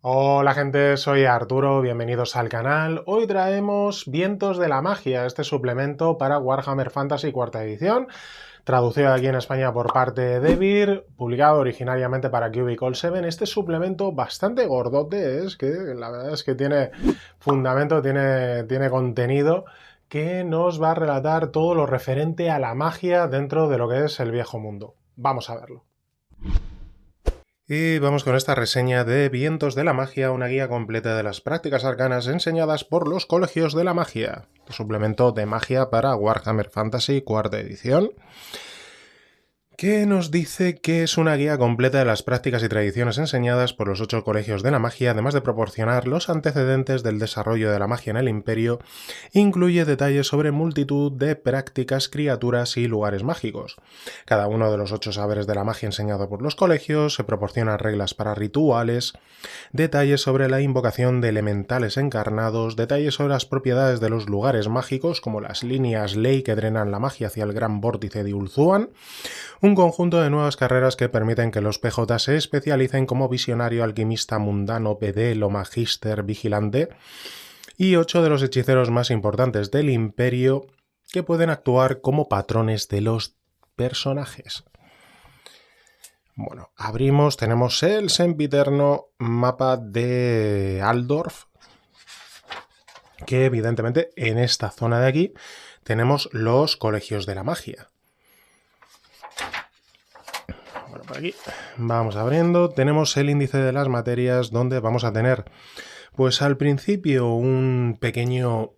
Hola gente, soy Arturo, bienvenidos al canal. Hoy traemos Vientos de la Magia, este suplemento para Warhammer Fantasy cuarta edición, traducido aquí en España por parte de Devir, publicado originariamente para Cubicle 7. Este suplemento bastante gordote es, que la verdad es que tiene fundamento, tiene contenido que nos va a relatar todo lo referente a la magia dentro de lo que es el viejo mundo. Vamos a verlo. Y vamos con esta reseña de Vientos de la Magia, una guía completa de las prácticas arcanas enseñadas por los colegios de la magia. Suplemento de magia para Warhammer Fantasy cuarta edición, que nos dice que es una guía completa de las prácticas y tradiciones enseñadas por los 8 colegios de la magia, además de proporcionar los antecedentes del desarrollo de la magia en el Imperio. Incluye detalles sobre multitud de prácticas, criaturas y lugares mágicos. Cada uno de los 8 saberes de la magia enseñado por los colegios, se proporcionan reglas para rituales, detalles sobre la invocación de elementales encarnados, detalles sobre las propiedades de los lugares mágicos, como las líneas ley que drenan la magia hacia el gran vórtice de Ulthuan, un conjunto de nuevas carreras que permiten que los PJ se especialicen como visionario, alquimista, mundano, pedel o magíster vigilante, y 8 de los hechiceros más importantes del Imperio que pueden actuar como patrones de los personajes. Bueno, abrimos, tenemos el sempiterno mapa de Aldorf, que evidentemente en esta zona de aquí tenemos los colegios de la magia. Bueno, por aquí vamos abriendo, tenemos el índice de las materias, donde vamos a tener pues al principio un pequeño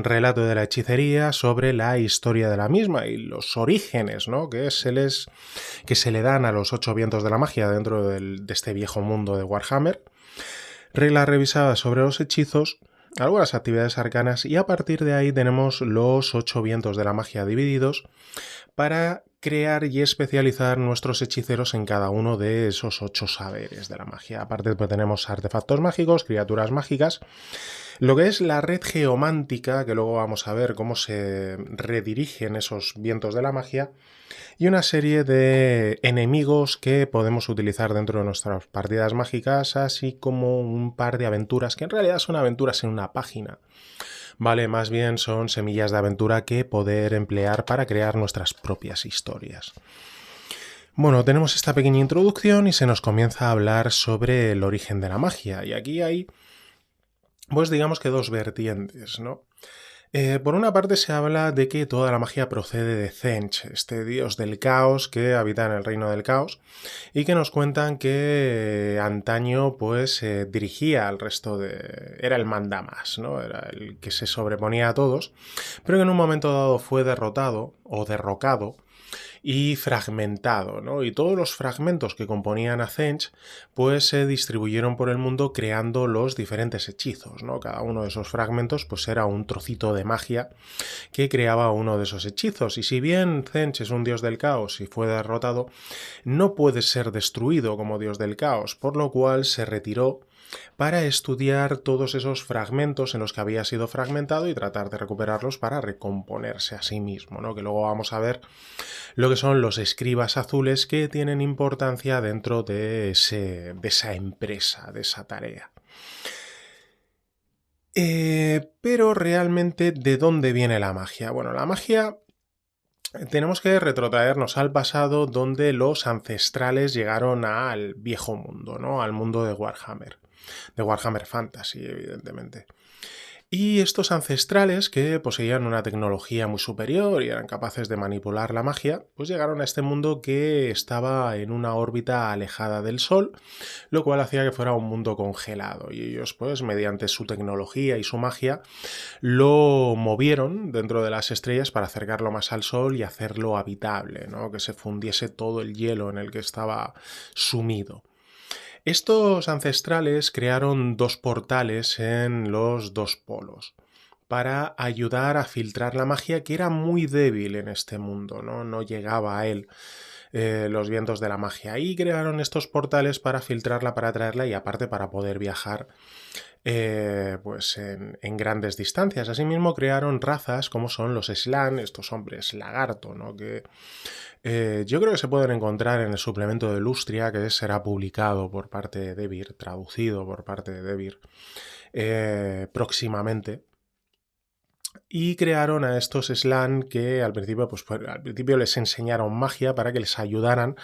relato de la hechicería sobre la historia de la misma y los orígenes, ¿no?, que se le dan a los 8 vientos de la magia dentro de este viejo mundo de Warhammer, reglas revisadas sobre los hechizos, algunas actividades arcanas, y a partir de ahí tenemos los 8 vientos de la magia divididos para crear y especializar nuestros hechiceros en cada uno de esos 8 saberes de la magia. Aparte, pues, tenemos artefactos mágicos, criaturas mágicas, lo que es la red geomántica, que luego vamos a ver cómo se redirigen esos vientos de la magia, y una serie de enemigos que podemos utilizar dentro de nuestras partidas mágicas, así como un par de aventuras, que en realidad son aventuras en una página. Vale, más bien son semillas de aventura que poder emplear para crear nuestras propias historias. Bueno, tenemos esta pequeña introducción y se nos comienza a hablar sobre el origen de la magia. Y aquí hay, pues digamos que dos vertientes, ¿no? Por una parte se habla de que toda la magia procede de Tzench, este dios del caos que habita en el reino del caos, y que nos cuentan que antaño pues dirigía al resto de... era el mandamás, ¿no? Era el que se sobreponía a todos, pero que en un momento dado fue derrotado o derrocado y fragmentado, ¿no? Y todos los fragmentos que componían a Tzench pues se distribuyeron por el mundo creando los diferentes hechizos, ¿no? Cada uno de esos fragmentos pues era un trocito de magia que creaba uno de esos hechizos, y si bien Tzench es un dios del caos y fue derrotado, no puede ser destruido como dios del caos, por lo cual se retiró para estudiar todos esos fragmentos en los que había sido fragmentado y tratar de recuperarlos para recomponerse a sí mismo, ¿no? Que luego vamos a ver lo que son los escribas azules, que tienen importancia dentro de esa empresa, de esa tarea. Pero realmente, ¿de dónde viene la magia? Bueno, la magia... tenemos que retrotraernos al pasado, donde los ancestrales llegaron al viejo mundo, ¿no? Al mundo de Warhammer Fantasy, evidentemente. Y estos ancestrales, que poseían una tecnología muy superior y eran capaces de manipular la magia, pues llegaron a este mundo que estaba en una órbita alejada del Sol, lo cual hacía que fuera un mundo congelado, y ellos, pues mediante su tecnología y su magia, lo movieron dentro de las estrellas para acercarlo más al Sol y hacerlo habitable, ¿no? Que se fundiese todo el hielo en el que estaba sumido. Estos ancestrales crearon 2 portales en los 2 polos para ayudar a filtrar la magia, que era muy débil en este mundo, ¿no? No llegaba a él los vientos de la magia. Y crearon estos portales para filtrarla, para traerla y aparte para poder viajar pues en grandes distancias. Asimismo crearon razas como son los Slann, estos hombres lagarto, ¿no? Que yo creo que se pueden encontrar en el suplemento de Lustria, que será publicado por parte de Devir, traducido por parte de Devir próximamente. Y crearon a estos Slann que al principio les enseñaron magia para que les ayudaran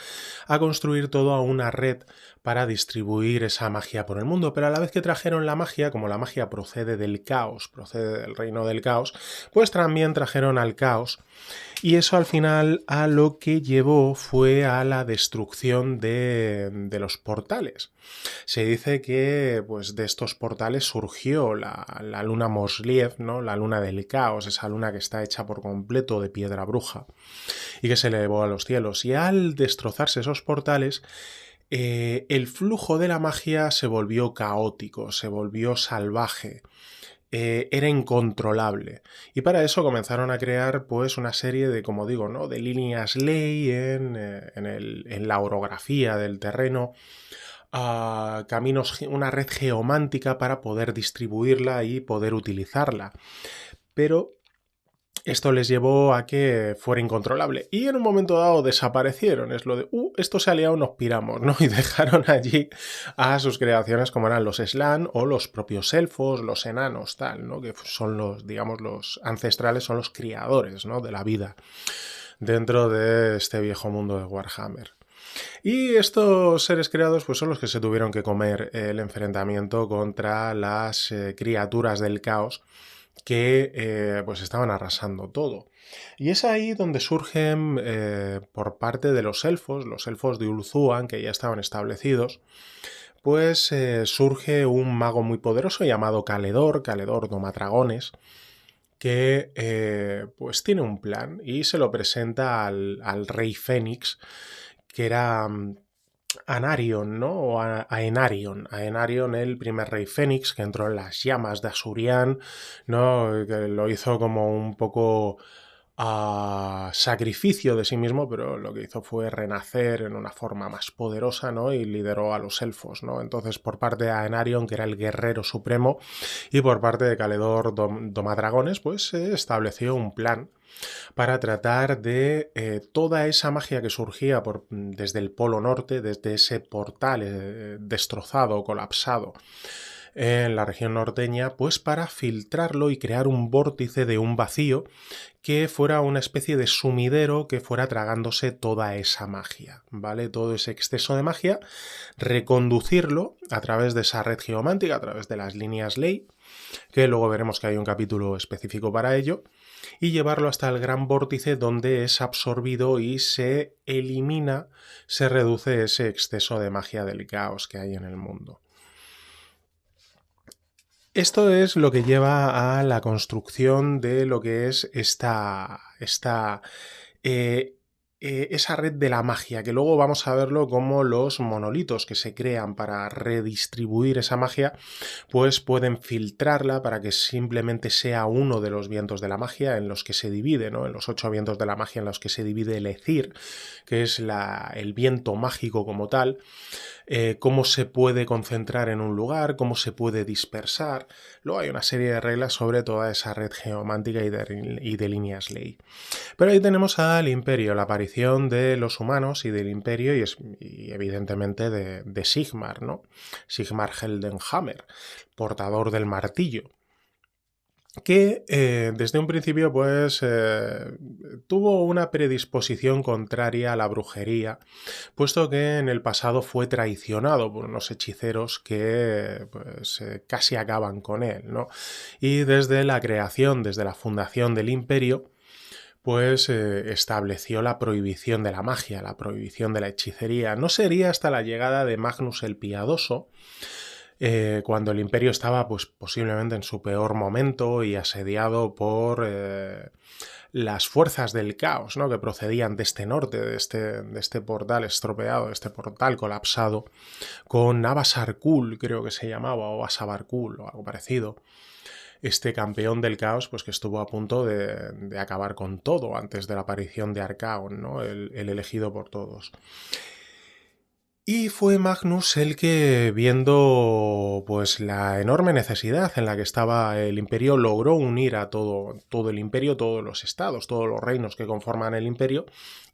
a construir toda una red para distribuir esa magia por el mundo, pero a la vez que trajeron la magia, como la magia procede del caos, procede del reino del caos, pues también trajeron al caos. Y eso al final a lo que llevó fue a la destrucción de los portales. Se dice que pues, de estos portales surgió la luna Mosliev, ¿no? La luna del caos, esa luna que está hecha por completo de piedra bruja y que se elevó a los cielos. Y al destrozarse esos portales, el flujo de la magia se volvió caótico, se volvió salvaje. Era incontrolable. Y para eso comenzaron a crear pues una serie de, como digo, ¿no? de líneas ley en la orografía del terreno, caminos, una red geomántica para poder distribuirla y poder utilizarla. Pero esto les llevó a que fuera incontrolable y en un momento dado desaparecieron. Es lo de, esto se ha liado, nos piramos, ¿no? Y dejaron allí a sus creaciones como eran los Slann o los propios elfos, los enanos, tal, ¿no? Que son los, digamos, los ancestrales, son los criadores, ¿no? De la vida dentro de este viejo mundo de Warhammer. Y estos seres creados pues son los que se tuvieron que comer el enfrentamiento contra las criaturas del caos que pues estaban arrasando todo. Y es ahí donde surgen por parte de los elfos de Ulthuan, que ya estaban establecidos, pues surge un mago muy poderoso llamado Caledor Domadragones, que pues tiene un plan y se lo presenta al rey Fénix, que era Anarion, ¿no? O Aenarion. Aenarion, el primer rey Fénix, que entró en las llamas de Asurian, ¿no? Que lo hizo como un poco sacrificio de sí mismo, pero lo que hizo fue renacer en una forma más poderosa, ¿no? Y lideró a los elfos, ¿no? Entonces, por parte de Aenarion, que era el guerrero supremo, y por parte de Caledor Domadragones, pues se estableció un plan para tratar de toda esa magia que surgía desde el Polo Norte, desde ese portal destrozado, colapsado en la región norteña, pues para filtrarlo y crear un vórtice de un vacío que fuera una especie de sumidero que fuera tragándose toda esa magia, ¿vale? Todo ese exceso de magia, reconducirlo a través de esa red geomántica, a través de las líneas ley, que luego veremos que hay un capítulo específico para ello, y llevarlo hasta el gran vórtice donde es absorbido y se elimina, se reduce ese exceso de magia del caos que hay en el mundo. Esto es lo que lleva a la construcción de lo que es esa red de la magia, que luego vamos a verlo como los monolitos que se crean para redistribuir esa magia, pues pueden filtrarla para que simplemente sea uno de los vientos de la magia en los que se divide, ¿no? En los 8 vientos de la magia en los que se divide el Aethir, que es el viento mágico como tal. Cómo se puede concentrar en un lugar, cómo se puede dispersar. Luego hay una serie de reglas sobre toda esa red geomántica y de líneas ley. Pero ahí tenemos al Imperio, la aparición de los humanos y del Imperio y evidentemente de Sigmar, ¿no? Sigmar Heldenhammer, portador del martillo, que desde un principio pues tuvo una predisposición contraria a la brujería, puesto que en el pasado fue traicionado por unos hechiceros que pues casi acaban con él, ¿no? Y desde la creación, desde la fundación del Imperio, pues estableció la prohibición de la magia, la prohibición de la hechicería. No sería hasta la llegada de Magnus el Piadoso, cuando el imperio estaba pues posiblemente en su peor momento y asediado por las fuerzas del caos, ¿no? Que procedían de este norte, de este portal estropeado, de este portal colapsado, con Abasarkul, creo que se llamaba, o Asabarkul, o algo parecido, este campeón del caos, pues que estuvo a punto de acabar con todo antes de la aparición de Arcaon, ¿no? El elegido por todos. Y fue Magnus el que, viendo pues la enorme necesidad en la que estaba el imperio, logró unir a todo el imperio, todos los estados, todos los reinos que conforman el imperio,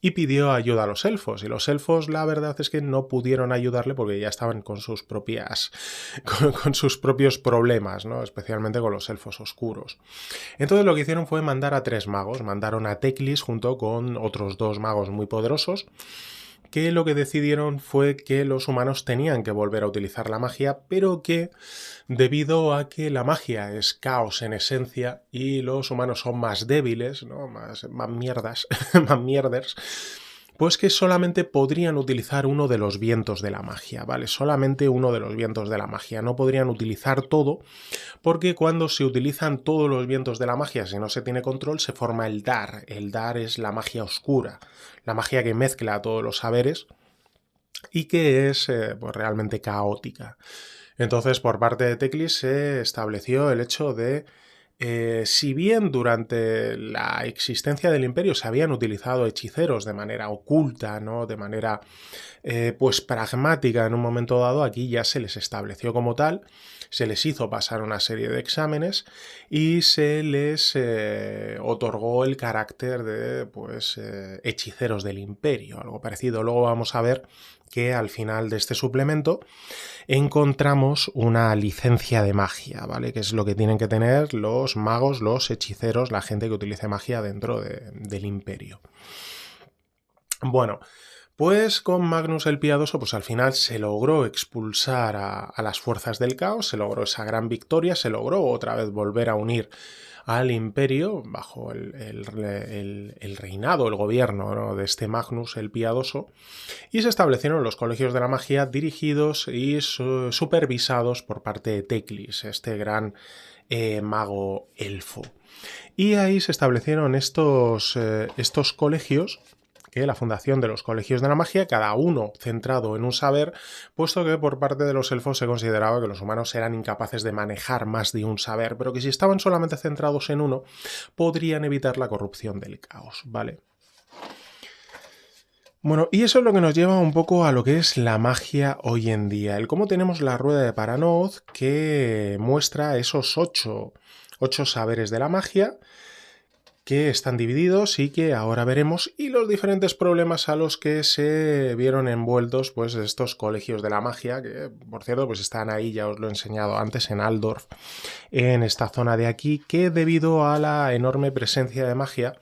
y pidió ayuda a los elfos. Y los elfos, la verdad es que no pudieron ayudarle porque ya estaban con sus con sus propios problemas, ¿no? Especialmente con los elfos oscuros. Entonces lo que hicieron fue mandar a 3 magos. Mandaron a Teclis junto con otros 2 magos muy poderosos, que lo que decidieron fue que los humanos tenían que volver a utilizar la magia, pero que debido a que la magia es caos en esencia y los humanos son más débiles, ¿no? más mierdas, más mierders, pues que solamente podrían utilizar uno de los vientos de la magia, ¿vale? Solamente uno de los vientos de la magia. No podrían utilizar todo, porque cuando se utilizan todos los vientos de la magia, si no se tiene control, se forma el Dar. El Dar es la magia oscura, la magia que mezcla todos los saberes y que es pues realmente caótica. Entonces, por parte de Teclis se estableció el hecho de si bien durante la existencia del imperio se habían utilizado hechiceros de manera oculta, ¿no? De manera pues pragmática en un momento dado, aquí ya se les estableció como tal, se les hizo pasar una serie de exámenes y se les otorgó el carácter de pues hechiceros del imperio, algo parecido. Luego vamos a ver que al final de este suplemento encontramos una licencia de magia, ¿vale? Que es lo que tienen que tener los magos, los hechiceros, la gente que utilice magia dentro del imperio. Bueno, pues con Magnus el Piadoso, pues al final se logró expulsar a las fuerzas del caos, se logró esa gran victoria, se logró otra vez volver a unir al imperio bajo el reinado, el gobierno, ¿no? de este Magnus el Piadoso, y se establecieron los colegios de la magia dirigidos y supervisados por parte de Teclis, este gran mago elfo. Y ahí se establecieron estos colegios, que la fundación de los colegios de la magia, cada uno centrado en un saber, puesto que por parte de los elfos se consideraba que los humanos eran incapaces de manejar más de un saber, pero que si estaban solamente centrados en uno, podrían evitar la corrupción del caos, ¿vale? Bueno, y eso es lo que nos lleva un poco a lo que es la magia hoy en día. El cómo tenemos la rueda de Paranoz, que muestra esos 8 saberes de la magia, que están divididos y que ahora veremos, y los diferentes problemas a los que se vieron envueltos pues estos colegios de la magia, que por cierto pues están ahí, ya os lo he enseñado antes, en Aldorf, en esta zona de aquí, que debido a la enorme presencia de magia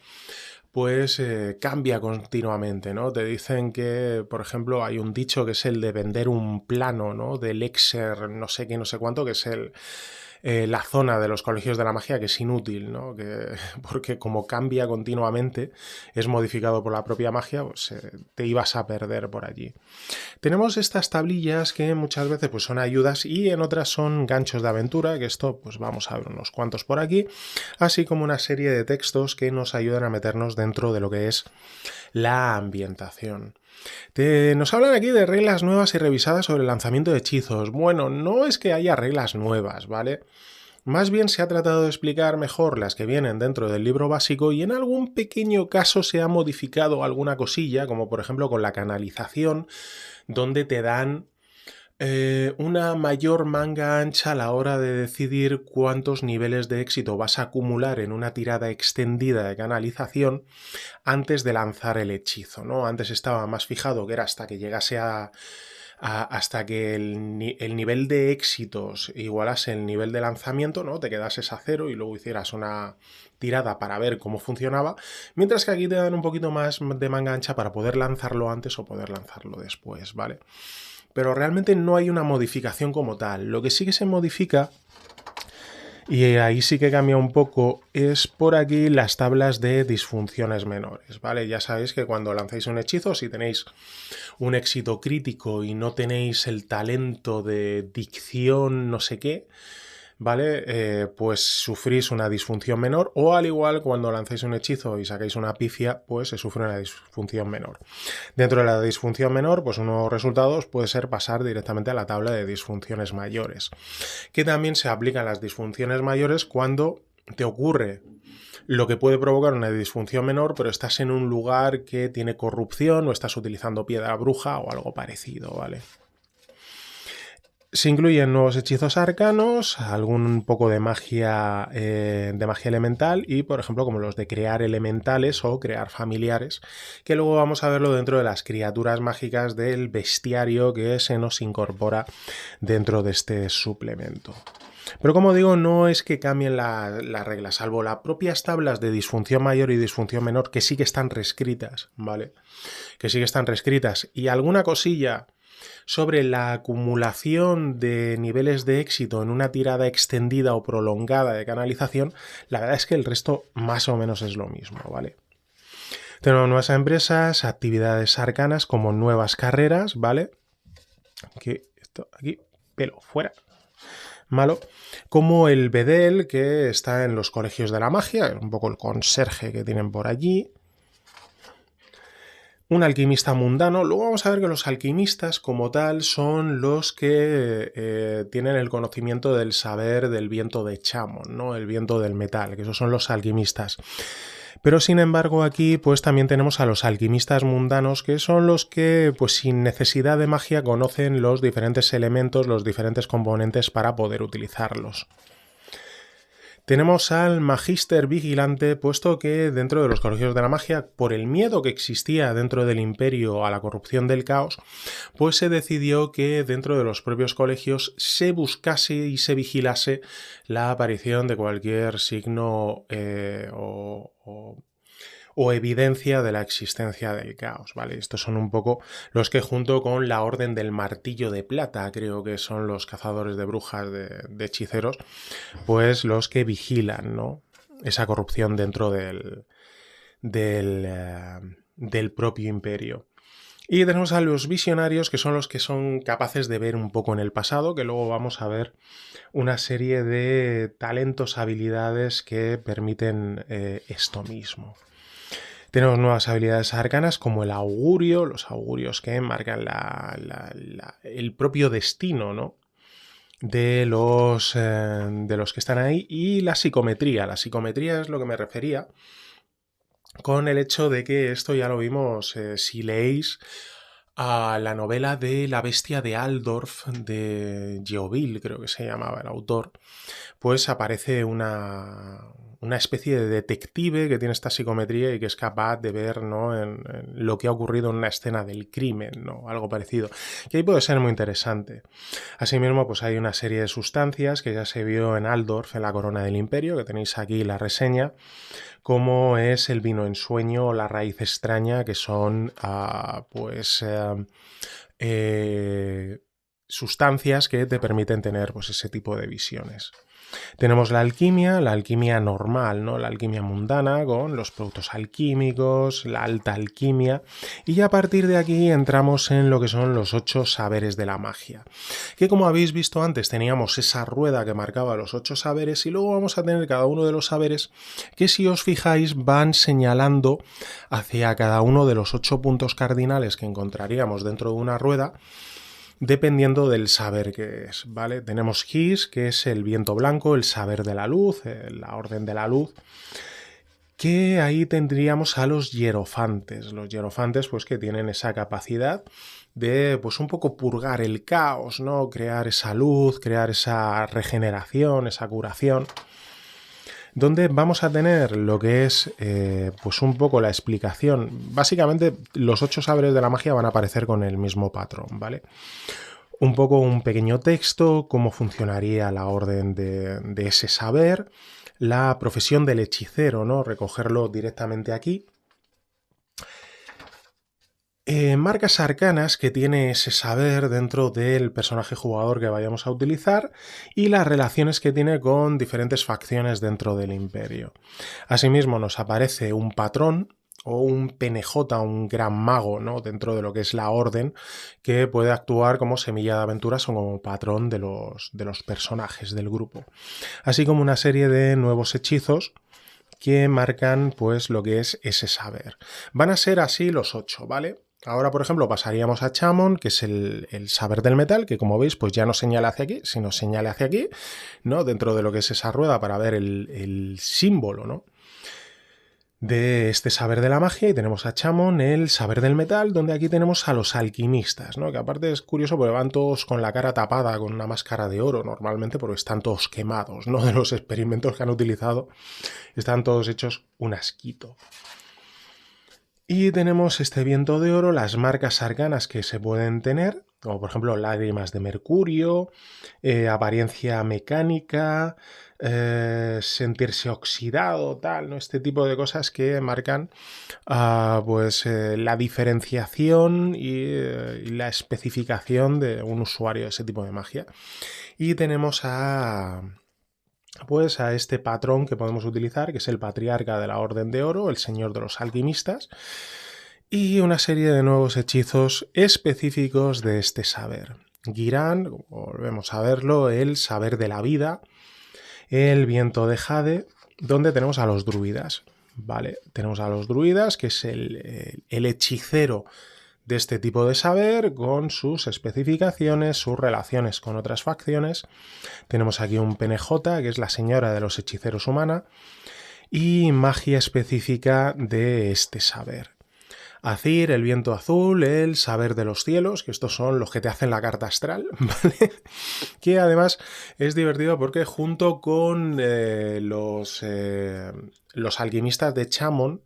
pues cambia continuamente, ¿no? Te dicen que, por ejemplo, hay un dicho que es el de vender un plano, ¿no? Del Exer, no sé qué, no sé cuánto, que es la zona de los colegios de la magia, que es inútil, ¿no? Porque como cambia continuamente, es modificado por la propia magia, pues te ibas a perder por allí. Tenemos estas tablillas que muchas veces pues, son ayudas y en otras son ganchos de aventura, que esto pues vamos a ver unos cuantos por aquí, así como una serie de textos que nos ayudan a meternos dentro de lo que es la ambientación. Nos hablan aquí de reglas nuevas y revisadas sobre el lanzamiento de hechizos. Bueno, no es que haya reglas nuevas, ¿vale? Más bien se ha tratado de explicar mejor las que vienen dentro del libro básico y en algún pequeño caso se ha modificado alguna cosilla, como por ejemplo con la canalización, donde te dan una mayor manga ancha a la hora de decidir cuántos niveles de éxito vas a acumular en una tirada extendida de canalización antes de lanzar el hechizo, ¿no? Antes estaba más fijado que era hasta que llegase hasta que el nivel de éxitos igualase el nivel de lanzamiento, ¿no? Te quedases a 0 y luego hicieras una tirada para ver cómo funcionaba, mientras que aquí te dan un poquito más de manga ancha para poder lanzarlo antes o poder lanzarlo después, ¿vale? Pero realmente no hay una modificación como tal. Lo que sí que se modifica, y ahí sí que cambia un poco, es por aquí las tablas de disfunciones menores, ¿vale? Ya sabéis que cuando lanzáis un hechizo, si tenéis un éxito crítico y no tenéis el talento de dicción no sé qué, ¿vale? Pues sufrís una disfunción menor, o al igual cuando lancéis un hechizo y sacáis una pifia, pues se sufre una disfunción menor. Dentro de la disfunción menor, pues uno de los resultados puede ser pasar directamente a la tabla de disfunciones mayores, que también se aplican las disfunciones mayores cuando te ocurre lo que puede provocar una disfunción menor, pero estás en un lugar que tiene corrupción o estás utilizando piedra bruja o algo parecido, ¿vale? Se incluyen nuevos hechizos arcanos, algún poco de magia elemental y, por ejemplo, como los de crear elementales o crear familiares, que luego vamos a verlo dentro de las criaturas mágicas del bestiario que se nos incorpora dentro de este suplemento. Pero como digo, no es que cambien las reglas, salvo las propias tablas de disfunción mayor y disfunción menor que sí que están reescritas, ¿vale? Que sí que están reescritas. Y alguna cosilla sobre la acumulación de niveles de éxito en una tirada extendida o prolongada de canalización, la verdad es que el resto más o menos es lo mismo, ¿vale? Tenemos nuevas empresas, actividades arcanas como nuevas carreras, ¿vale? Que esto aquí, pelo, fuera. Malo, como el bedel que está en los colegios de la magia, un poco el conserje que tienen por allí. Un alquimista mundano. Luego vamos a ver que los alquimistas como tal son los que tienen el conocimiento del saber del viento de Chamon, ¿no? El viento del metal, que esos son los alquimistas. Pero sin embargo aquí pues también tenemos a los alquimistas mundanos, que son los que pues sin necesidad de magia conocen los diferentes elementos, los diferentes componentes para poder utilizarlos. Tenemos al Magister Vigilante, puesto que dentro de los colegios de la magia, por el miedo que existía dentro del imperio a la corrupción del caos, pues se decidió que dentro de los propios colegios se buscase y se vigilase la aparición de cualquier signo o evidencia de la existencia del caos, ¿vale? Estos son un poco los que junto con la Orden del Martillo de Plata, creo que son los cazadores de brujas, de hechiceros, pues los que vigilan, ¿no? Esa corrupción dentro del propio imperio. Y tenemos a los visionarios, que son los que son capaces de ver un poco en el pasado, que luego vamos a ver una serie de talentos, habilidades que permiten esto mismo. Tenemos nuevas habilidades arcanas como el augurio, los augurios que marcan el propio destino, ¿no? de los que están ahí, y la psicometría. La psicometría es lo que me refería con el hecho de que esto ya lo vimos si leéis a la novela de La bestia de Aldorf de Geoville, creo que se llamaba el autor, pues aparece una especie de detective que tiene esta psicometría y que es capaz de ver, ¿no? en lo que ha ocurrido en una escena del crimen, ¿no? Algo parecido, que ahí puede ser muy interesante. Asimismo, pues hay una serie de sustancias que ya se vio en Aldorf, en la Corona del Imperio, que tenéis aquí la reseña, como es el vino ensueño o la raíz extraña, que son sustancias que te permiten tener pues, ese tipo de visiones. Tenemos la alquimia normal, ¿no? La alquimia mundana con los productos alquímicos, la alta alquimia, y ya a partir de aquí entramos en lo que son los 8 saberes de la magia, que como habéis visto antes teníamos esa rueda que marcaba los 8 saberes y luego vamos a tener cada uno de los saberes que, si os fijáis, van señalando hacia cada uno de los 8 puntos cardinales que encontraríamos dentro de una rueda, dependiendo del saber que es, ¿vale? Tenemos His, que es el viento blanco, el saber de la luz, la orden de la luz, que ahí tendríamos a los hierofantes. Los hierofantes, pues que tienen esa capacidad de, pues un poco purgar el caos, ¿no? Crear esa luz, crear esa regeneración, esa curación, donde vamos a tener lo que es pues un poco la explicación. Básicamente los 8 saberes de la magia van a aparecer con el mismo patrón, ¿vale? Un poco un pequeño texto, cómo funcionaría la orden de ese saber, la profesión del hechicero, ¿no? Recogerlo directamente aquí. Marcas arcanas que tiene ese saber dentro del personaje jugador que vayamos a utilizar y las relaciones que tiene con diferentes facciones dentro del imperio. Asimismo nos aparece un patrón o un PNJ, un gran mago, ¿no? Dentro de lo que es la orden, que puede actuar como semilla de aventuras o como patrón de los personajes del grupo. Así como una serie de nuevos hechizos que marcan pues lo que es ese saber. Van a ser así los 8, ¿vale? Ahora, por ejemplo, pasaríamos a Chamon, que es el saber del metal, que como veis, pues ya no señala hacia aquí, sino señala hacia aquí, ¿no? Dentro de lo que es esa rueda para ver el símbolo, ¿no? De este saber de la magia, y tenemos a Chamon, el saber del metal, donde aquí tenemos a los alquimistas, ¿no? Que aparte es curioso porque van todos con la cara tapada, con una máscara de oro normalmente, porque están todos quemados, ¿no? De los experimentos que han utilizado, están todos hechos un asquito. Y tenemos este viento de oro, las marcas arcanas que se pueden tener, como por ejemplo lágrimas de mercurio, apariencia mecánica, sentirse oxidado, tal, ¿no? Este tipo de cosas que marcan pues la diferenciación y la especificación de un usuario de ese tipo de magia. Y tenemos pues a este patrón que podemos utilizar, que es el patriarca de la Orden de Oro, el señor de los alquimistas, y una serie de nuevos hechizos específicos de este saber. Girán, volvemos a verlo, el saber de la vida, el viento de Jade, donde tenemos a los druidas. Vale, tenemos a los druidas, que es el hechicero de este tipo de saber, con sus especificaciones, sus relaciones con otras facciones. Tenemos aquí un PNJ, que es la señora de los hechiceros humana, y magia específica de este saber. Azir, el viento azul, el saber de los cielos, que estos son los que te hacen la carta astral, ¿vale? Que además es divertido porque junto con los alquimistas de Chamon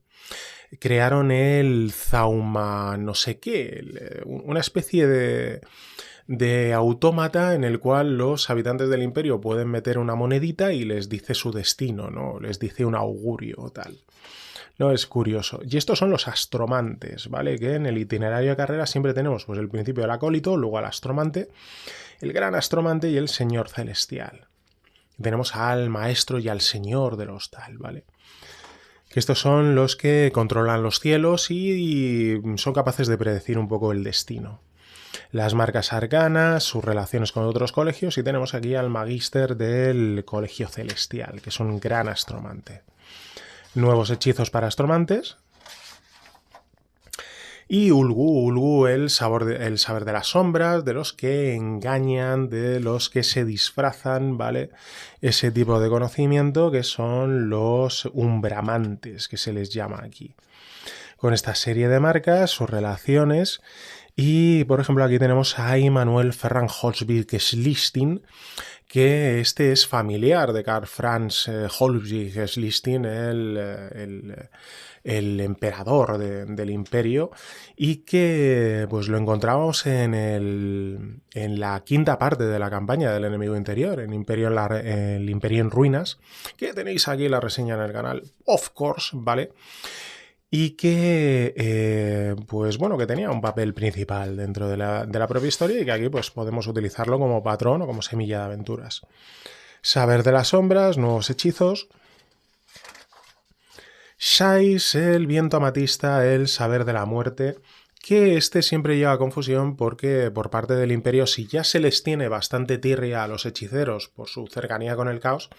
crearon el Zauma no sé qué, una especie de autómata en el cual los habitantes del imperio pueden meter una monedita y les dice su destino, ¿no? Les dice un augurio o tal. No, es curioso. Y estos son los astromantes, ¿vale? Que en el itinerario de carrera siempre tenemos pues el principio del acólito, luego al astromante, el gran astromante y el señor celestial. Tenemos al maestro y al señor de los tal, ¿vale? Que estos son los que controlan los cielos y son capaces de predecir un poco el destino. Las marcas arcanas, sus relaciones con otros colegios, y tenemos aquí al magíster del colegio celestial, que es un gran astromante. Nuevos hechizos para astromantes. Y Ulgu, el saber de las sombras, de los que engañan, de los que se disfrazan, ¿vale? Ese tipo de conocimiento que son los umbramantes, que se les llama aquí. Con esta serie de marcas, sus relaciones. Y, por ejemplo, aquí tenemos a Immanuel Ferran Holzwig-Schlistin, que este es familiar de Karl Franz Holzwig-Schlistin, el emperador del imperio, y que pues lo encontramos en la quinta parte de la campaña del enemigo interior, el imperio en ruinas, que tenéis aquí la reseña en el canal, of course, ¿vale? Y que, pues bueno, que tenía un papel principal dentro de la propia historia y que aquí pues podemos utilizarlo como patrón o como semilla de aventuras. Saber de las sombras, nuevos hechizos. Shais, el viento amatista, el saber de la muerte, que este siempre lleva a confusión porque por parte del imperio, si ya se les tiene bastante tirria a los hechiceros por su cercanía con el caos,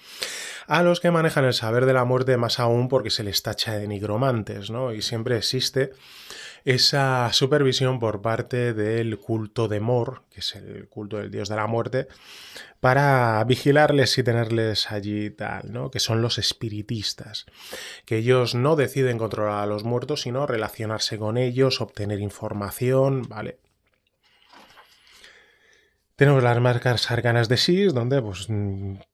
a los que manejan el saber de la muerte más aún porque se les tacha de nigromantes, ¿no? Y siempre existe esa supervisión por parte del culto de Mor, que es el culto del dios de la muerte, para vigilarles y tenerles allí tal, ¿no? Que son los espiritistas, que ellos no deciden controlar a los muertos, sino relacionarse con ellos, obtener información, ¿vale? Tenemos las marcas arcanas de Sis, donde pues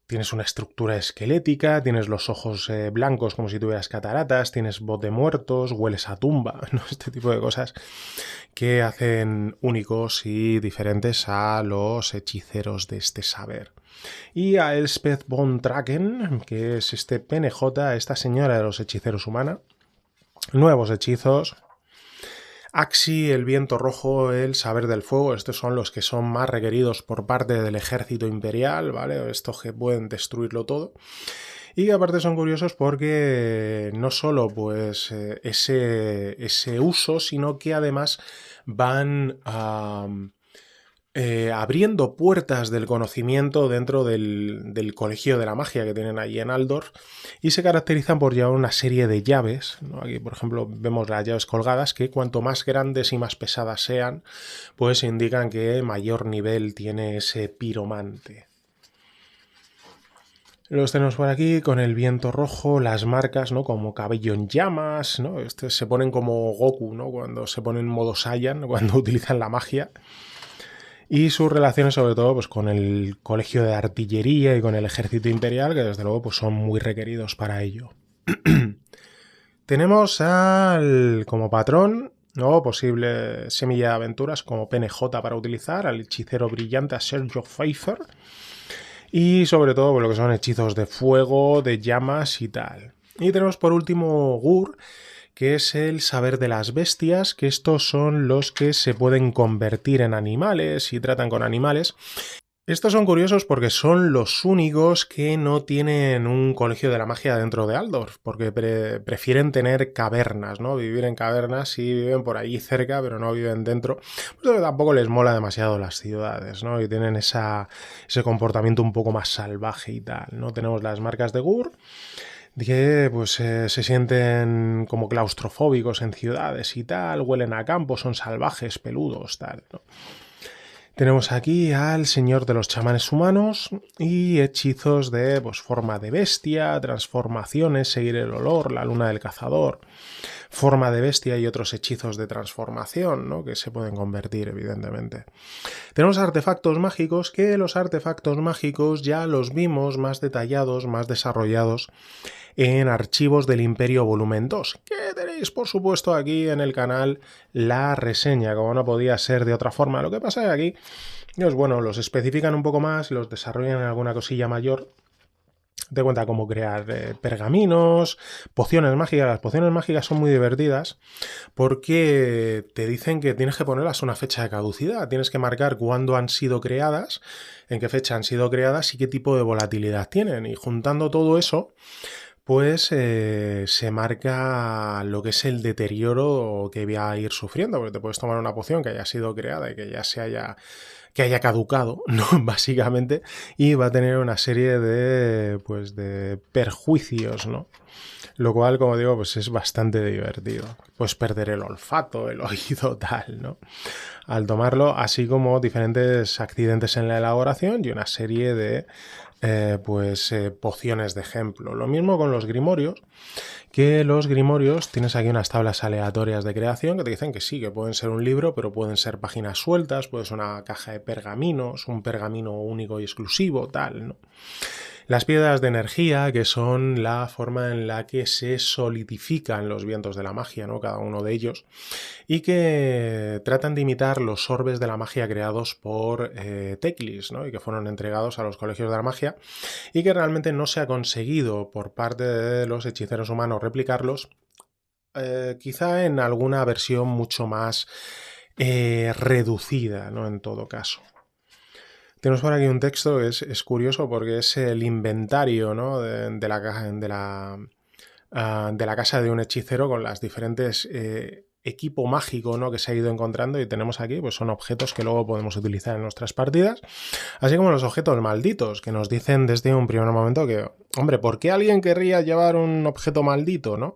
tienes una estructura esquelética, tienes los ojos blancos como si tuvieras cataratas, tienes voz de muertos, hueles a tumba, ¿no? Este tipo de cosas que hacen únicos y diferentes a los hechiceros de este saber. Y a Elspeth von Traken, que es este PNJ, esta señora de los hechiceros humana. Nuevos hechizos. Axi, el viento rojo, el saber del fuego, estos son los que son más requeridos por parte del ejército imperial, ¿vale? Estos que pueden destruirlo todo. y que aparte son curiosos porque no solo pues ese uso, sino que además van abriendo puertas del conocimiento dentro del colegio de la magia que tienen allí en Aldorf, y se caracterizan por llevar una serie de llaves, ¿no? Aquí, por ejemplo, vemos las llaves colgadas, que cuanto más grandes y más pesadas sean, pues indican que mayor nivel tiene ese piromante. Los tenemos por aquí con el viento rojo, las marcas, ¿no? Como cabello en llamas, ¿no? Se ponen como Goku, ¿no? Cuando se ponen en modo Saiyan, cuando utilizan la magia. Y sus relaciones sobre todo pues con el colegio de artillería y con el ejército imperial, que desde luego pues son muy requeridos para ello. Tenemos como patrón, ¿no? Posible semilla de aventuras como PNJ para utilizar, al hechicero brillante, a Sergio Pfeiffer, y sobre todo pues, lo que son hechizos de fuego, de llamas y tal. Y tenemos por último Gur, que es el saber de las bestias, que estos son los que se pueden convertir en animales y tratan con animales. Estos son curiosos porque son los únicos que no tienen un colegio de la magia dentro de Aldorf, porque prefieren tener cavernas, ¿no? Vivir en cavernas, sí viven por allí cerca, pero no viven dentro. Pues tampoco les mola demasiado las ciudades, ¿no? Y tienen ese comportamiento un poco más salvaje y tal, ¿no? Tenemos las marcas de Gur, que pues se sienten como claustrofóbicos en ciudades y tal, huelen a campo, son salvajes, peludos, tal, ¿no? Tenemos aquí al señor de los chamanes humanos y hechizos de pues, forma de bestia, transformaciones, seguir el olor, la luna del cazador, forma de bestia y otros hechizos de transformación, ¿no? Que se pueden convertir, evidentemente. Tenemos artefactos mágicos, que los artefactos mágicos ya los vimos más detallados, más desarrollados en Archivos del Imperio volumen 2, que tenéis por supuesto aquí en el canal la reseña, como no podía ser de otra forma. Lo que pasa es que aquí pues, bueno, los especifican un poco más, los desarrollan en alguna cosilla mayor. Te cuenta cómo crear pergaminos, pociones mágicas. Las pociones mágicas son muy divertidas porque te dicen que tienes que ponerlas una fecha de caducidad. Tienes que marcar cuándo han sido creadas, en qué fecha han sido creadas y qué tipo de volatilidad tienen. Y juntando todo eso, pues se marca lo que es el deterioro que va a ir sufriendo, porque te puedes tomar una poción que haya sido creada y que ya que haya caducado, ¿no? Básicamente, y va a tener una serie pues, de perjuicios, ¿no? Lo cual, como digo, pues es bastante divertido. Puedes perder el olfato, el oído, tal, ¿no? Al tomarlo, así como diferentes accidentes en la elaboración y una serie de pociones de ejemplo. Lo mismo con los grimorios, que los grimorios tienes aquí unas tablas aleatorias de creación que te dicen que sí, que pueden ser un libro, pero pueden ser páginas sueltas, puede ser una caja de pergaminos, un pergamino único y exclusivo, tal, ¿no? Las piedras de energía, que son la forma en la que se solidifican los vientos de la magia, ¿no? Cada uno de ellos, y que tratan de imitar los orbes de la magia creados por Teclis, ¿no? Y que fueron entregados a los colegios de la magia, y que realmente no se ha conseguido por parte de los hechiceros humanos replicarlos, quizá en alguna versión mucho más reducida, ¿no? En todo caso. Tenemos por aquí un texto que es curioso porque es el inventario, ¿no? de la casa de un hechicero con las diferentes equipo mágico, ¿no? Que se ha ido encontrando, y tenemos aquí pues son objetos que luego podemos utilizar en nuestras partidas, así como los objetos malditos, que nos dicen desde un primer momento que, hombre, ¿por qué alguien querría llevar un objeto maldito, no?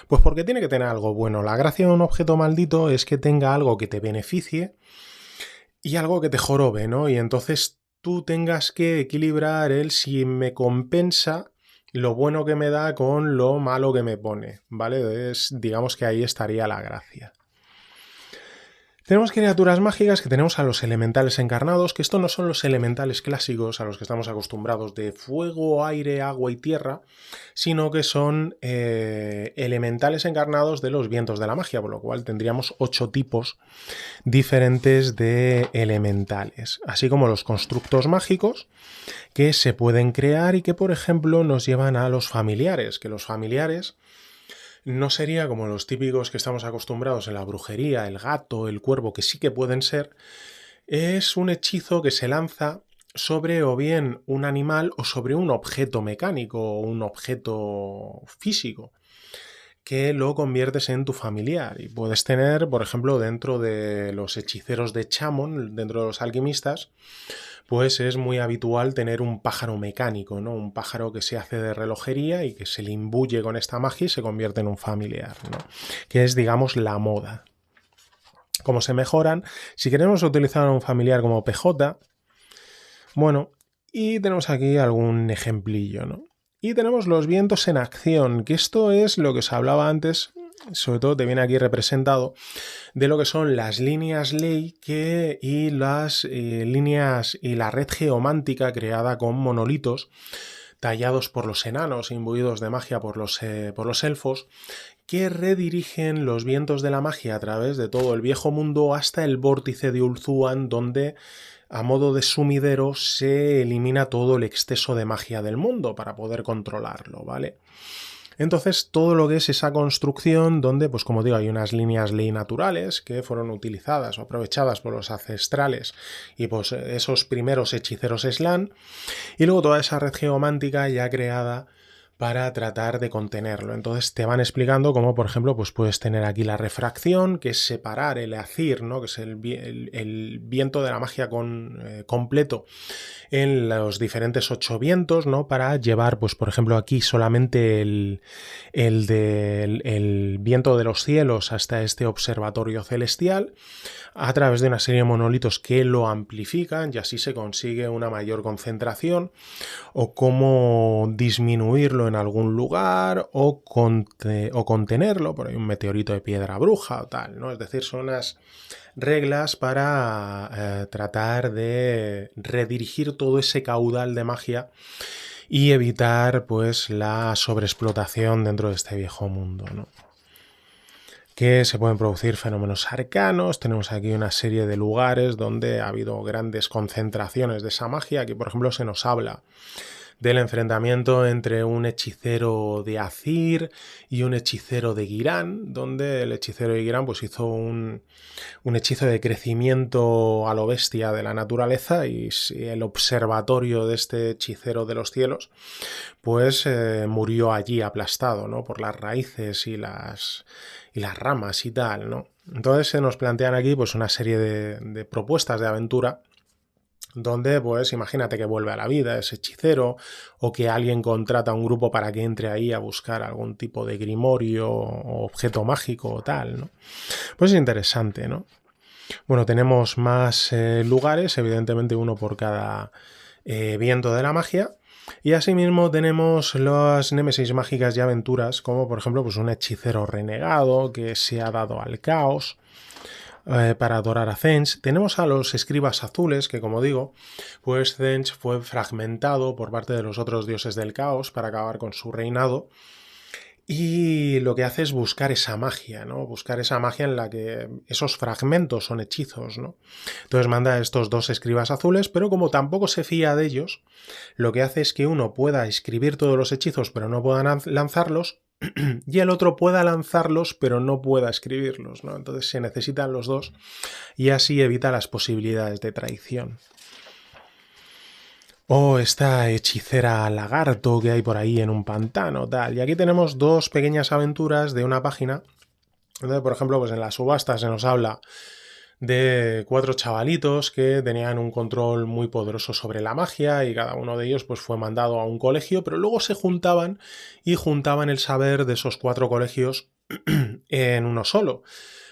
Pues porque tiene que tener algo bueno. La gracia de un objeto maldito es que tenga algo que te beneficie y algo que te jorobe, ¿no? Y entonces tú tengas que equilibrar el si me compensa lo bueno que me da con lo malo que me pone, ¿vale? Digamos que ahí estaría la gracia. Tenemos criaturas mágicas, que tenemos a los elementales encarnados, que estos no son los elementales clásicos a los que estamos acostumbrados de fuego, aire, agua y tierra, sino que son elementales encarnados de los vientos de la magia, por lo cual tendríamos 8 tipos diferentes de elementales, así como los constructos mágicos que se pueden crear y que, por ejemplo, nos llevan a los familiares, que los familiares no sería como los típicos que estamos acostumbrados en la brujería, el gato, el cuervo, que sí que pueden ser. Es un hechizo que se lanza sobre o bien un animal o sobre un objeto mecánico o un objeto físico, que lo conviertes en tu familiar. Y puedes tener, por ejemplo, dentro de los hechiceros de Chamon, dentro de los alquimistas, pues es muy habitual tener un pájaro mecánico, ¿no? Un pájaro que se hace de relojería y que se le imbuye con esta magia y se convierte en un familiar, ¿no? Que es, digamos, la moda. Cómo se mejoran. Si queremos utilizar a un familiar como PJ, bueno, y tenemos aquí algún ejemplillo, ¿no? Y tenemos los vientos en acción, que esto es lo que os hablaba antes, sobre todo te viene aquí representado, de lo que son las líneas ley y las líneas y la red geomántica creada con monolitos tallados por los enanos, imbuidos de magia por los elfos, que redirigen los vientos de la magia a través de todo el viejo mundo hasta el vórtice de Ulthuan, donde a modo de sumidero se elimina todo el exceso de magia del mundo para poder controlarlo, ¿vale? Entonces, todo lo que es esa construcción donde, pues como digo, hay unas líneas ley naturales que fueron utilizadas o aprovechadas por los ancestrales y pues esos primeros hechiceros Slan, y luego toda esa red geomántica ya creada para tratar de contenerlo. Entonces te van explicando cómo, por ejemplo, pues puedes tener aquí la refracción, que es separar el Athir, ¿no? Que es el viento de la magia completo en los diferentes 8 vientos, ¿no? Para llevar, pues por ejemplo, aquí solamente el viento de los cielos hasta este observatorio celestial, a través de una serie de monolitos que lo amplifican y así se consigue una mayor concentración, o cómo disminuirlo en algún lugar o contenerlo, por ahí un meteorito de piedra bruja o tal, ¿no? Es decir, son unas reglas para tratar de redirigir todo ese caudal de magia y evitar pues la sobreexplotación dentro de este viejo mundo, ¿no? Que se pueden producir fenómenos arcanos. Tenemos aquí una serie de lugares donde ha habido grandes concentraciones de esa magia. Aquí, por ejemplo, se nos habla del enfrentamiento entre un hechicero de Athir y un hechicero de Girán, donde el hechicero de Girán pues hizo un hechizo de crecimiento a lo bestia de la naturaleza, y el observatorio de este hechicero de los cielos pues murió allí aplastado, ¿no? Por las raíces y las ramas y tal, ¿no? Entonces se nos plantean aquí pues una serie de propuestas de aventura donde, pues, imagínate que vuelve a la vida ese hechicero, o que alguien contrata a un grupo para que entre ahí a buscar algún tipo de grimorio o objeto mágico o tal, ¿no? Pues es interesante, ¿no? Bueno, tenemos más lugares, evidentemente uno por cada viento de la magia, y asimismo tenemos las némesis mágicas y aventuras, como por ejemplo pues un hechicero renegado que se ha dado al caos, para adorar a Zench. Tenemos a los escribas azules, que como digo, pues Zench fue fragmentado por parte de los otros dioses del caos para acabar con su reinado. Y lo que hace es buscar esa magia, ¿no? Buscar esa magia en la que esos fragmentos son hechizos, ¿no? Entonces manda a estos dos escribas azules, pero como tampoco se fía de ellos, lo que hace es que uno pueda escribir todos los hechizos pero no pueda lanzarlos, y el otro pueda lanzarlos pero no pueda escribirlos, ¿no? Entonces se necesitan los dos y así evita las posibilidades de traición. O esta hechicera lagarto que hay por ahí en un pantano, tal. Y aquí tenemos dos pequeñas aventuras de una página donde, por ejemplo, pues en la subasta se nos habla de 4 chavalitos que tenían un control muy poderoso sobre la magia, y cada uno de ellos pues fue mandado a un colegio, pero luego se juntaban y juntaban el saber de esos 4 colegios en uno solo,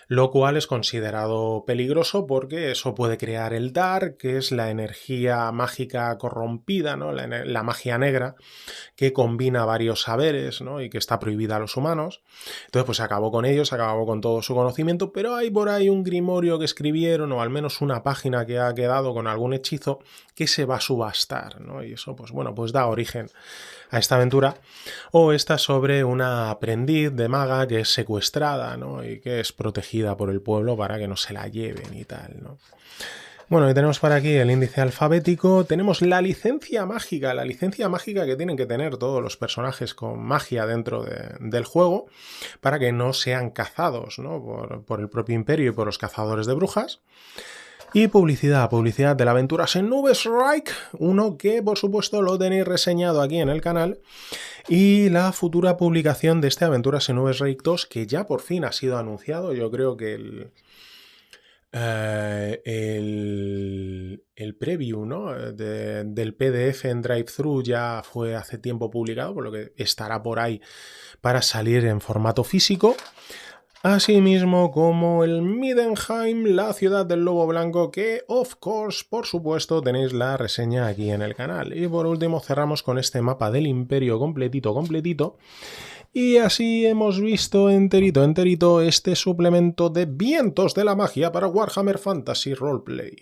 lo cual es considerado peligroso porque eso puede crear el Dark, que es la energía mágica corrompida, ¿no? La magia negra, que combina varios saberes, ¿no? Y que está prohibida a los humanos. Entonces pues se acabó con ellos, se acabó con todo su conocimiento, pero hay por ahí un grimorio que escribieron, o al menos una página que ha quedado con algún hechizo que se va a subastar, ¿no? Y eso pues bueno, pues da origen a esta aventura. O esta sobre una aprendiz de maga que es secuestrada, ¿no? Y que es protegida por el pueblo para que no se la lleven y tal, ¿no? Bueno, y tenemos por aquí el índice alfabético, tenemos la licencia mágica que tienen que tener todos los personajes con magia dentro del juego para que no sean cazados, ¿no? por el propio imperio y por los cazadores de brujas. Y publicidad de la aventura Senube Strike, uno que por supuesto lo tenéis reseñado aquí en el canal, y la futura publicación de este Aventura Senube Strike 2, que ya por fin ha sido anunciado. Yo creo que el preview, ¿no?, del PDF en Drive-Thru ya fue hace tiempo publicado, por lo que estará por ahí para salir en formato físico. Asimismo como el Middenheim, la ciudad del lobo blanco, que, of course, por supuesto, tenéis la reseña aquí en el canal. Y por último cerramos con este mapa del Imperio completito. Y así hemos visto enterito este suplemento de Vientos de la Magia para Warhammer Fantasy Roleplay.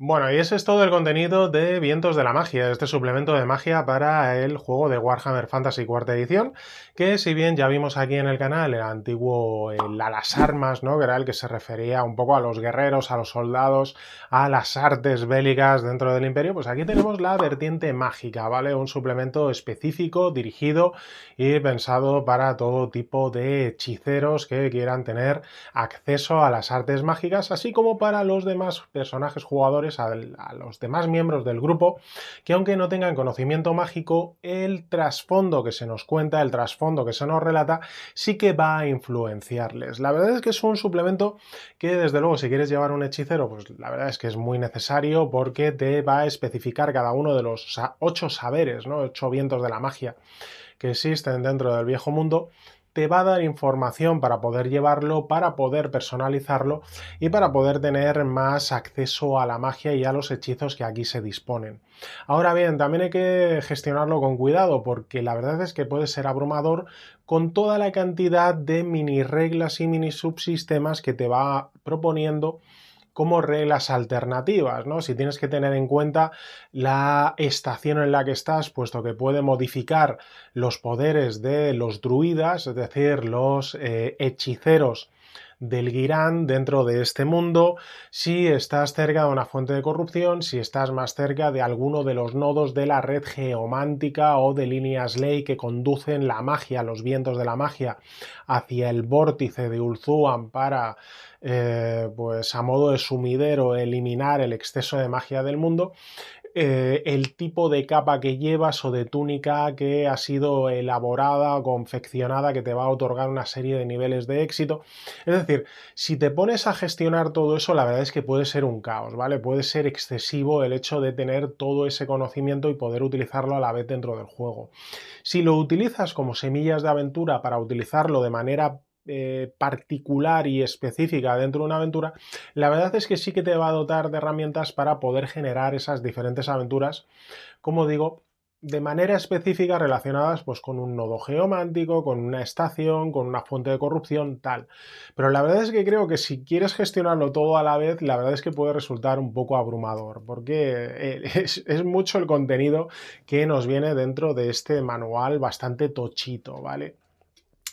Bueno, y ese es todo el contenido de Vientos de la Magia, este suplemento de magia para el juego de Warhammer Fantasy Cuarta Edición, que si bien ya vimos aquí en el canal el antiguo, a las armas, ¿no?, que era el que se refería un poco a los guerreros, a los soldados, a las artes bélicas dentro del Imperio, pues aquí tenemos la vertiente mágica, ¿vale? Un suplemento específico, dirigido y pensado para todo tipo de hechiceros que quieran tener acceso a las artes mágicas, así como para los demás personajes jugadores, a los demás miembros del grupo, que aunque no tengan conocimiento mágico, el trasfondo que se nos cuenta, el trasfondo que se nos relata, sí que va a influenciarles. La verdad es que es un suplemento que, desde luego, si quieres llevar un hechicero, pues la verdad es que es muy necesario, porque te va a especificar cada uno de los 8 saberes, ¿no?, 8 vientos de la magia que existen dentro del viejo mundo. Te va a dar información para poder llevarlo, para poder personalizarlo y para poder tener más acceso a la magia y a los hechizos que aquí se disponen. Ahora bien, también hay que gestionarlo con cuidado, porque la verdad es que puede ser abrumador con toda la cantidad de mini reglas y mini subsistemas que te va proponiendo como reglas alternativas, ¿no? Si tienes que tener en cuenta la estación en la que estás, puesto que puede modificar los poderes de los druidas, es decir, los hechiceros del Girán dentro de este mundo, si estás cerca de una fuente de corrupción, si estás más cerca de alguno de los nodos de la red geomántica o de líneas ley que conducen la magia, los vientos de la magia, hacia el vórtice de Ulthuan para, pues a modo de sumidero, eliminar el exceso de magia del mundo. El tipo de capa que llevas o de túnica que ha sido elaborada o confeccionada, que te va a otorgar una serie de niveles de éxito. Es decir, si te pones a gestionar todo eso, la verdad es que puede ser un caos, ¿vale? Puede ser excesivo el hecho de tener todo ese conocimiento y poder utilizarlo a la vez dentro del juego. Si lo utilizas como semillas de aventura para utilizarlo de manera particular y específica dentro de una aventura, la verdad es que sí que te va a dotar de herramientas para poder generar esas diferentes aventuras, como digo, de manera específica relacionadas pues con un nodo geomántico, con una estación, con una fuente de corrupción, tal. Pero la verdad es que creo que si quieres gestionarlo todo a la vez, la verdad es que puede resultar un poco abrumador, porque es mucho el contenido que nos viene dentro de este manual bastante tochito, ¿vale?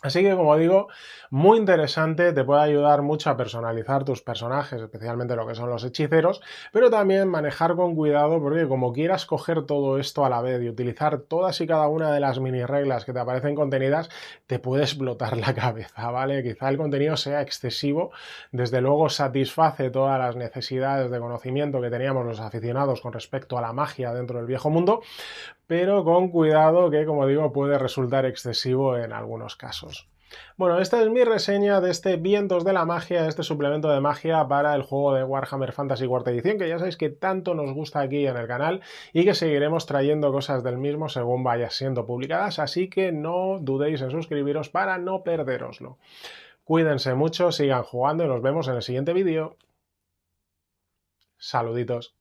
Así que, como digo, muy interesante, te puede ayudar mucho a personalizar tus personajes, especialmente lo que son los hechiceros, pero también manejar con cuidado, porque como quieras coger todo esto a la vez y utilizar todas y cada una de las mini reglas que te aparecen contenidas, te puede explotar la cabeza, ¿vale? Quizá el contenido sea excesivo, desde luego satisface todas las necesidades de conocimiento que teníamos los aficionados con respecto a la magia dentro del viejo mundo, pero con cuidado, que, como digo, puede resultar excesivo en algunos casos. Bueno, esta es mi reseña de este Vientos de la Magia, este suplemento de magia para el juego de Warhammer Fantasy Cuarta Edición, que ya sabéis que tanto nos gusta aquí en el canal y que seguiremos trayendo cosas del mismo según vaya siendo publicadas, así que no dudéis en suscribiros para no perderoslo. Cuídense mucho, sigan jugando y nos vemos en el siguiente vídeo. Saluditos.